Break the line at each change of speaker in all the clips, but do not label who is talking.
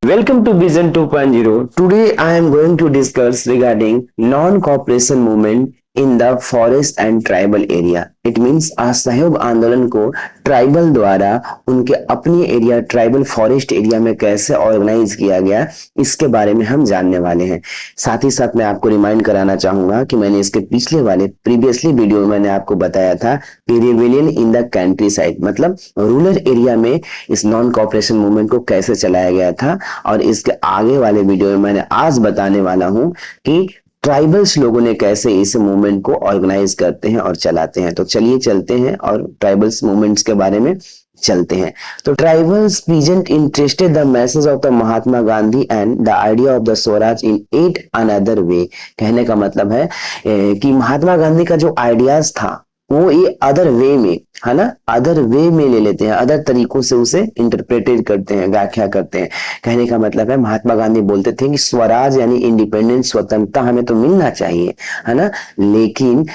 Welcome to Vision 2.0. Today I am going to discuss regarding non-cooperation movement in the forest and tribal area. It means असहयोग आंदोलन को tribal द्वारा उनके अपने area tribal forest area में कैसे organise किया गया, इसके बारे में हम जानने वाले हैं। साथ ही साथ मैं आपको रिमाइंड कराना चाहूंगा कि मैंने इसके पिछले वाले प्रीवियसली वीडियो में मैंने आपको बताया था कि rebellion in the country side मतलब रूरल एरिया में इस नॉन कॉपरेशन मूवमेंट को कैसे चलाया गया था, और इसके आगे वाले वीडियो में मैंने आज बताने वाला हूं कि ट्राइबल्स लोगों ने कैसे इस मूवमेंट को ऑर्गेनाइज करते हैं और चलाते हैं। तो चलिए चलते हैं और ट्राइबल्स मूवमेंट्स के बारे में चलते हैं। तो tribals present interested the message of the Mahatma Gandhi and the idea of the Swaraj in at another way. कहने का मतलब है कि महात्मा गांधी का जो आइडियाज था वो ये अदर वे में, है ना, अदर वे में ले लेते हैं, अदर तरीकों से उसे इंटरप्रेटेड करते हैं, व्याख्या करते हैं। कहने का मतलब है महात्मा गांधी बोलते थे कि स्वराज यानी इंडिपेंडेंस, स्वतंत्रता हमें तो मिलना चाहिए, है ना, लेकिन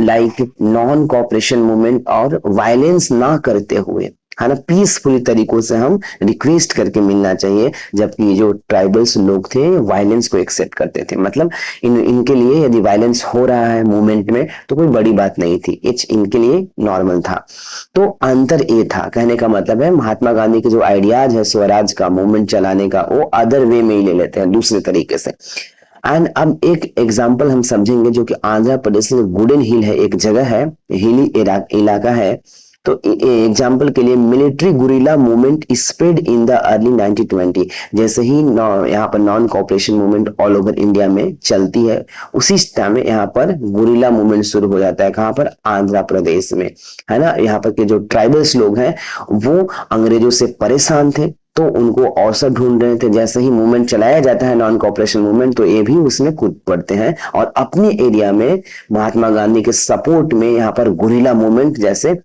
लाइक नॉन कॉपरेशन मूवमेंट और वायलेंस ना करते हुए, है ना, पीसफुली तरीकों से हम रिक्वेस्ट करके मिलना चाहिए। जबकि जो ट्राइबल्स लोग थे वायलेंस को एक्सेप्ट करते थे। मतलब इनके लिए यदि वायलेंस हो रहा है मूवमेंट में तो कोई बड़ी बात नहीं थी, इनके लिए नॉर्मल था। तो अंतर ये था, कहने का मतलब है महात्मा गांधी के जो आइडियाज है स्वराज का मूवमेंट चलाने का, वो अदर वे में ही ले लेते हैं, दूसरे तरीके से। एंड अब एक एग्जाम्पल हम समझेंगे जो कि आंध्र प्रदेश में गुडन हिल है, एक जगह है, हिली इलाका है। तो एग्जाम्पल के लिए military guerrilla movement spread in the early 1920। जैसे ही यहाँ पर non cooperation movement all over India में चलती है, उसी टाइम में यहाँ पर गुरिल्ला मूवमेंट शुरू हो जाता है। कहाँ पर? आंध्र प्रदेश में, है ना। यहाँ पर के जो ट्राइबल्स लोग हैं वो अंग्रेजों से परेशान थे, तो उनको अवसर ढूंढ रहे थे। जैसे ही मूवमेंट चलाया जाता है नॉन कॉपरेशन मूवमेंट, तो ये भी उसमें कूद पड़ते हैं और अपने एरिया में महात्मा गांधी के सपोर्ट में यहाँ पर गुरिल्ला मूवमेंट, जैसे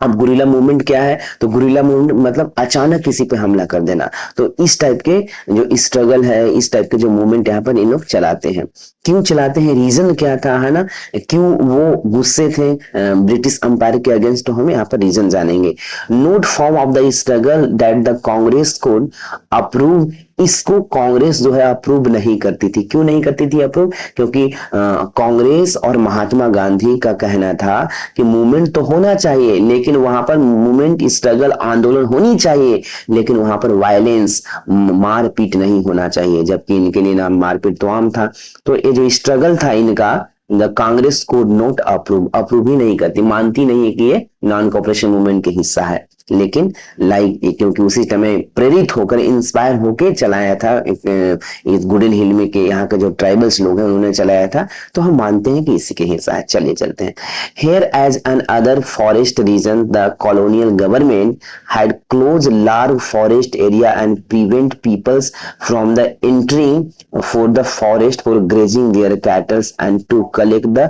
अब गुरिल्ला मूवमेंट क्या है, तो गुरिल्ला मूवमेंट मतलब अचानक किसी पे हमला कर देना। तो इस टाइप के जो स्ट्रगल है, इस टाइप के जो मूवमेंट यहाँ पर इन लोग चलाते हैं। क्यों चलाते हैं, रीजन क्या था, है ना, क्यों वो गुस्से थे ब्रिटिश अंपायर के अगेंस्ट, तो हम यहाँ पर रीजन जानेंगे। Note form of the struggle that the Congress code approve. इसको कांग्रेस जो है अप्रूव नहीं करती थी। क्यों नहीं करती थी अप्रूव? क्योंकि कांग्रेस और महात्मा गांधी का कहना था कि मूवमेंट तो होना चाहिए, लेकिन वहां पर मूवमेंट स्ट्रगल आंदोलन होनी चाहिए, लेकिन वहां पर वायलेंस मारपीट नहीं होना चाहिए। जबकि इनके लिए नाम मारपीट तो आम था। तो ये जो स्ट्रगल था इनका, the Congress could not approve ही नहीं करती, मानती नहीं है कि ये नॉन कॉपरेशन मूवमेंट के हिस्सा है। लेकिन क्योंकि उसी समय प्रेरित होकर, इंस्पायर होकर चलाया था इस गुडिल हिल में के यहाँ के जो ट्राइबल्स लोग हैं उन्होंने चलाया था, तो हम मानते हैं कि इसी के हिस्सा है। चलिए चलते हैं। Here as an other forest region, the colonial government had closed large forest area and prevent peoples from the entering for the forest for grazing their cattle and to collect the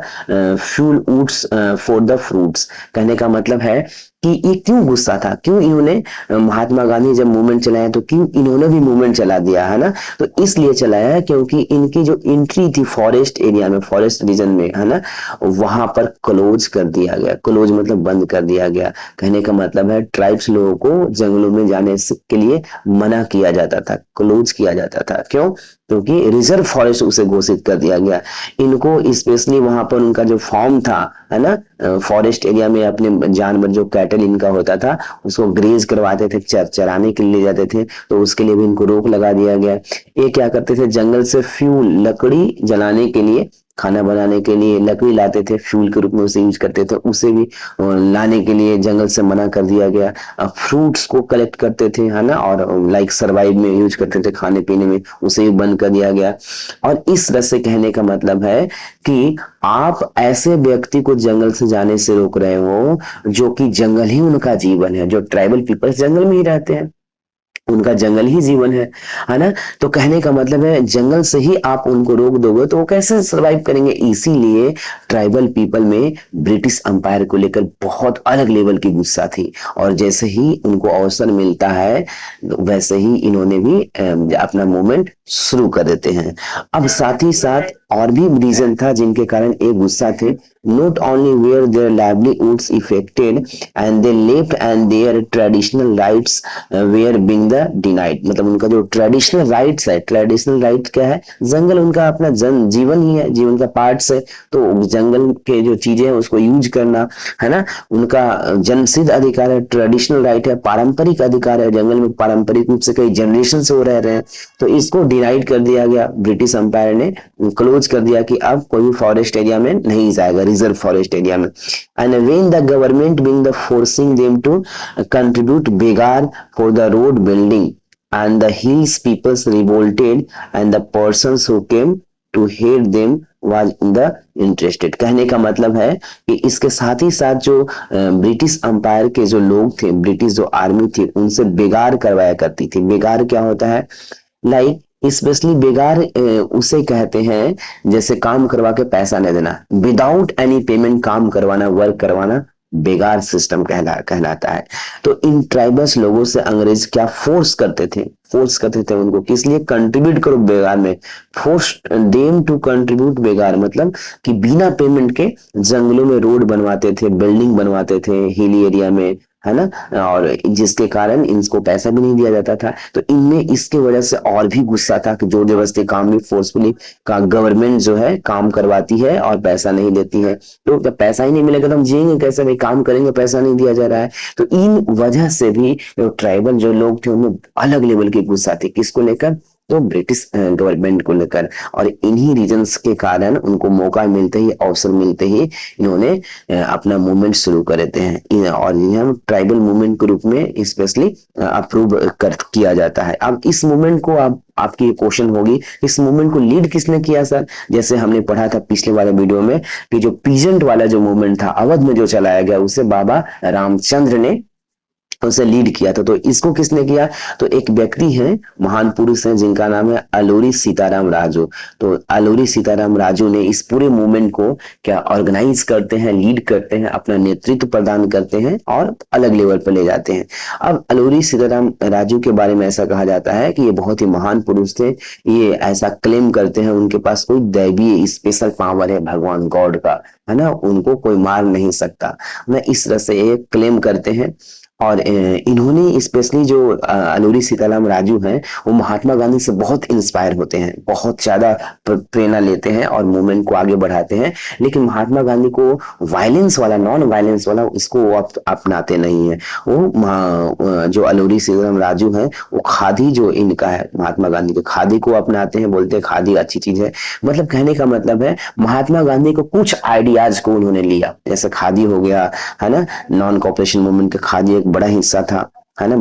fuel woods for the fruits। कहने का मतलब है कि ये क्यों गुस्सा था, क्यों इन्होंने महात्मा गांधी जब मूवमेंट चलाया तो क्यों इन्होंने भी मूवमेंट चला दिया, है ना। तो इसलिए चलाया है क्योंकि इनकी जो एंट्री थी फॉरेस्ट एरिया में, फॉरेस्ट रीजन में, है ना, वहां पर क्लोज कर दिया गया। क्लोज मतलब बंद कर दिया गया। कहने का मतलब है ट्राइब्स लोगों को जंगलों में जाने के लिए मना किया जाता था, क्लोज किया जाता था। क्यों? क्योंकि रिजर्व फॉरेस्ट उसे घोषित कर दिया गया। इनको स्पेशली वहां पर उनका जो फॉर्म था, है ना, फॉरेस्ट एरिया में अपने जानवर जो कैटल इनका होता था उसको ग्रेज करवाते थे, चराने के लिए जाते थे, तो उसके लिए भी इनको रोक लगा दिया गया। ये क्या करते थे, जंगल से फ्यूल, लकड़ी जलाने के लिए, खाना बनाने के लिए लकड़ी लाते थे, फ्यूल के रूप में उसे यूज करते थे, उसे भी लाने के लिए जंगल से मना कर दिया गया। फ्रूट्स को कलेक्ट करते थे, है ना, और लाइक सर्वाइव में यूज करते थे, खाने पीने में, उसे भी बंद कर दिया गया। और इस तरह से कहने का मतलब है कि आप ऐसे व्यक्ति को जंगल से जाने से रोक रहे हो जो कि जंगल ही उनका जीवन है। जो ट्राइबल पीपल्स जंगल में ही रहते हैं, उनका जंगल ही जीवन है ना। तो कहने का मतलब है जंगल से ही आप उनको रोक दोगे तो वो कैसे सरवाइव करेंगे। इसीलिए ट्राइबल पीपल में ब्रिटिश अंपायर को लेकर बहुत अलग लेवल की गुस्सा थी, और जैसे ही उनको अवसर मिलता है वैसे ही इन्होंने भी अपना मूवमेंट शुरू कर देते हैं। अब साथ ही साथ और भी रीजन था जिनके कारण एक गुस्सा थे। Not only were their livelihoods affected and they left and their traditional rights were being the denied. मतलब उनका जो ट्रेडिशनल राइट्स है, ट्रेडिशनल राइट क्या है, जंगल उनका अपना जन जीवन ही है, जीवन का पार्ट्स है। तो जंगल के जो चीजें हैं उसको यूज करना, है ना, उनका जन्मसिद्ध अधिकार है, ट्रेडिशनल राइट है, पारंपरिक अधिकार है, जंगल में पारंपरिक रूप से कई जनरेशन से वो रह रहे हैं। तो इसको डिनाइड कर दिया गया, ब्रिटिश एम्पायर ने क्लोज कर दिया कि अब कोई भी फॉरेस्ट एरिया में नहीं जाएगा, रिजर्व फॉरेस्ट एरिया में। And when the government being the forcing them to contribute बेगार for the road building and the hills peoples revolted and the persons who came to hate them was in the interested। कहने का मतलब है कि इसके साथ ही साथ जो ब्रिटिश अंपायर के जो लोग थे, ब्रिटिश जो आर्मी थी, उनसे बेगार करवाया करती थी। बेगार क्या होता है, लाइक स्पेशली बेगार उसे कहते हैं जैसे काम करवा के पैसा नहीं देना, विदाउट एनी पेमेंट काम करवाना, वर्क करवाना बेगार सिस्टम कहलाता है। तो इन ट्राइबल्स लोगों से अंग्रेज क्या फोर्स करते थे, फोर्स करते थे उनको, किस लिए, कंट्रीब्यूट करो बेगार में। फोर्स देम टू कंट्रीब्यूट बेगार मतलब कि बिना पेमेंट के जंगलों में रोड बनवाते थे, बिल्डिंग बनवाते थे हिली एरिया में, है ना, और जिसके कारण इनको पैसा भी नहीं दिया जाता था। तो इनमें इसके वजह से और भी गुस्सा था कि जोर जबरदस्ती काम भी फोर्सफुली का गवर्नमेंट जो है काम करवाती है और पैसा नहीं देती है। तो जब पैसा ही नहीं मिलेगा तो हम जिएंगे कैसे भाई, काम करेंगे, पैसा नहीं दिया जा रहा है। तो इन वजह से भी जो ट्राइबल जो लोग थे उनमें अलग लेवल की गुस्सा थी, किसको लेकर, तो ब्रिटिश गवर्नमेंट को लेकर। और इन्हीं रीजंस के कारण उनको मौका मिलते ही, अवसर मिलते ही इन्होंने अपना मूवमेंट शुरू कर देते हैं, और यह ट्राइबल मूवमेंट के रूप में स्पेशली अप्रूव किया जाता है। अब इस मूवमेंट को आपकी क्वेश्चन होगी, इस मूवमेंट को लीड किसने किया सर? जैसे हमने पढ़ा था पिछले वाले वीडियो में कि जो पीजेंट वाला जो मूवमेंट था अवध में जो चलाया गया, उसे बाबा रामचंद्र ने उसे लीड किया था। तो इसको किसने किया? तो एक व्यक्ति है, महान पुरुष है, जिनका नाम है अलूरी सीताराम राजू। तो अलूरी सीताराम राजू ने इस पूरे मूवमेंट को क्या ऑर्गेनाइज करते हैं, लीड करते हैं, अपना नेतृत्व प्रदान करते हैं और अलग लेवल पर ले जाते हैं। अब अलूरी सीताराम राजू के बारे में ऐसा कहा जाता है कि ये बहुत ही महान पुरुष थे। ये ऐसा क्लेम करते हैं उनके पास कोई दैवीय स्पेशल पावर है भगवान गॉड का, है ना, उनको कोई मार नहीं सकता, ना इस तरह से ये क्लेम करते हैं। और इन्होंने स्पेशली जो अलूरी सीताराम राजू हैं, वो महात्मा गांधी से बहुत इंस्पायर होते हैं, बहुत ज्यादा प्रेरणा लेते हैं और मूवमेंट को आगे बढ़ाते हैं। लेकिन महात्मा गांधी को वायलेंस वाला, नॉन वायलेंस वाला, इसको वो अपनाते नहीं है। वो जो अलूरी सीताराम राजू हैं, वो खादी जो इनका है, महात्मा गांधी के खादी को अपनाते हैं, बोलते हैं खादी अच्छी चीज है। मतलब कहने का मतलब है महात्मा गांधी को कुछ आइडियाज को उन्होंने लिया, जैसे खादी हो गया, है ना, नॉन कॉपरेशन मूवमेंट का खादी बड़ा हिस्सा था, है ना,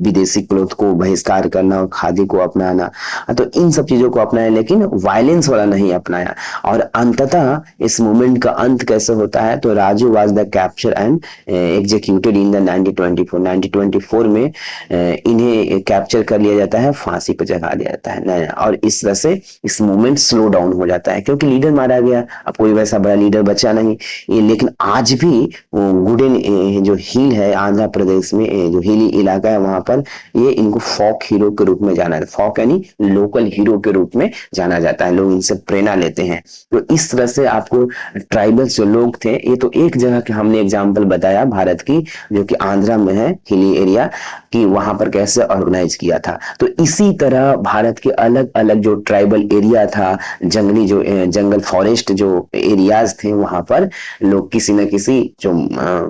विदेशी क्लोथ को बहिष्कार करना और खादी को अपनाना। तो इन सब चीजों को अपनाया, लेकिन वायलेंस वाला नहीं अपनाया। और अंततः इस मूवमेंट का अंत कैसे होता है? तो Raju was the capture and executed in the 1924 में इन्हें कैप्चर कर लिया जाता है, फांसी पर चढ़ा दिया जाता है। और इस तरह से इस मूवमेंट स्लो डाउन हो जाता है, क्योंकि लीडर मारा गया, अब कोई वैसा बड़ा लीडर बचा नहीं। लेकिन आज भी गुडेन जो हिल है आंध्र प्रदेश में, जो हिली इलाका है, वहां पर ये इनको फोक हीरो के रूप में जाना है, फोक यानी लोकल हीरो के रूप में जाना जाता है, लोग इनसे प्रेरणा लेते हैं। तो इस तरह से आपको ट्राइबल्स जो लोग थे, ये तो एक जगह के हमने एग्जांपल बताया भारत की, जो कि आंध्रा में है, हिली एरिया, कि वहां पर कैसे ऑर्गेनाइज किया था। तो इसी तरह भारत के अलग अलग जो ट्राइबल एरिया था, जंगली जो जंगल फॉरेस्ट जो एरियाज थे, वहां पर लोग किसी न किसी जो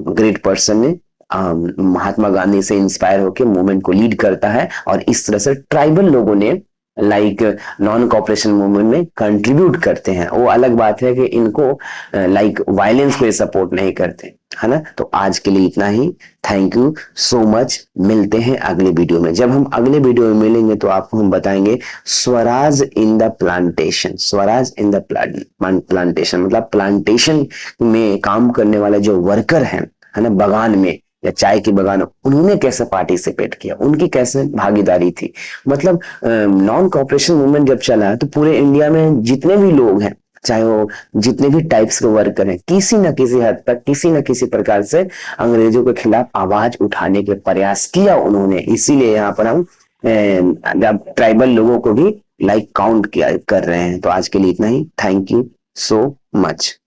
ग्रेट पर्सन ने महात्मा गांधी से इंस्पायर होकर मूवमेंट को लीड करता है। और इस तरह से ट्राइबल लोगों ने लाइक नॉन कॉपरेशन मूवमेंट में कंट्रीब्यूट करते हैं। वो अलग बात है कि इनको लाइक वायलेंस को सपोर्ट नहीं करते, है ना। तो आज के लिए इतना ही, थैंक यू सो मच। मिलते हैं अगले वीडियो में। जब हम अगले वीडियो में मिलेंगे तो आपको हम बताएंगे Swaraj in the plantation. Swaraj in the plantation मतलब प्लांटेशन में काम करने वाले जो वर्कर हैं, है ना, बगान में या चाय की बगान, उन्होंने कैसे पार्टिसिपेट किया, उनकी कैसे भागीदारी थी। मतलब नॉन कॉपरेशन मूवमेंट जब चला तो पूरे इंडिया में जितने भी लोग हैं, चाहे वो जितने भी टाइप्स के वर्कर हैं, किसी न किसी हद तक, किसी न किसी प्रकार से अंग्रेजों के खिलाफ आवाज उठाने के प्रयास किया उन्होंने। इसीलिए यहाँ पर हम ट्राइबल लोगों को भी लाइक काउंट किया कर रहे हैं। तो आज के लिए इतना ही। Thank you so much.